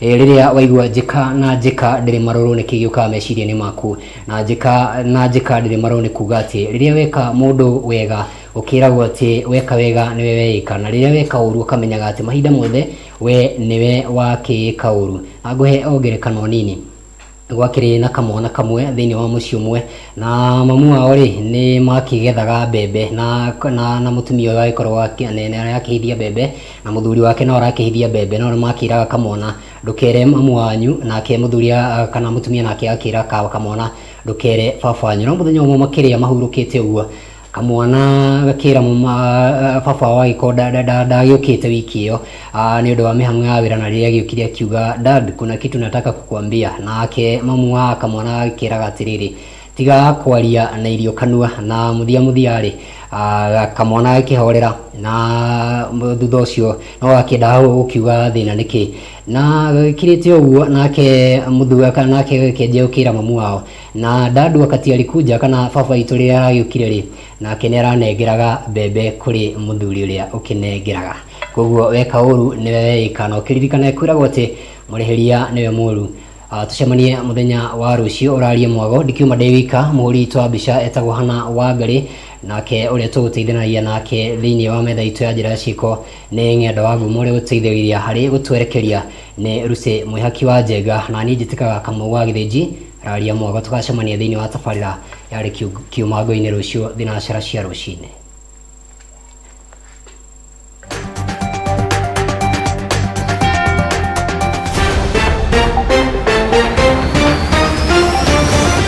riria waigua njika ndiri maroro niki giuka meciria ni maku na njika ndiri maroro ni kuga ati riria weka mundu wega ukiragwo ati weka wega niwe weika na riria weka uru ukamenyaga ati mahinda mothe we niwe wakika uru. Aguhe ongerekano nini gwakiri na kamwana kamwe thiini wa muci umwe na mamu wao ri ni makigethaga mbembe na mutumia uyu agikorwo akihithia mbembe na muthuri wake no arakihithia mbembe no makiraga kamwana ndukere mamu wanyu nake muthuri kana mutumia nake akira kamwana ndukere baba wanyu. No muthenya umwe makiria mahurukite uguo kamwana gakira baba wa gikoda ndagiyukite wiki iyo ni undu wa mihang'o ya wira na riria giukire akiuga dad kuna kitu nataka kukwambia nake mamu wa kamwana akiraga atiriri tiga kwaria na irio kanua na muthia ri kamwana akihorera na thutha ucio no akenda ukiuga thina niki na kirite uguo nake muthuaka nake kenjeukira mamu wao na dad wakati alikuja kana baba itu ria aragiukire ri nake ni aranengeraga mbembe kuri muthuri uria ukinengeraga. Koguo weka uru niwe weika no kiririkana kwiragwo ati murihiria niwe muru. Tucemanie muthenya wa rucio urarie mwago ndikiuma ndewika muhuri twa mbica etagwo Hana Wangari nake uria tuguteithanagia nake thiini wa metha itu ya njira ciko ni ng'endo wa ngumo uria guteithĩrĩria hari gutwerekeria ni Lucy Mwihaki wa Njenga na ni njitikaga Kamau wa Githinji raria mwago tukacemania thiini wa tabarĩra yari kiumango-inĩ rucio thinacara cia rucinĩ.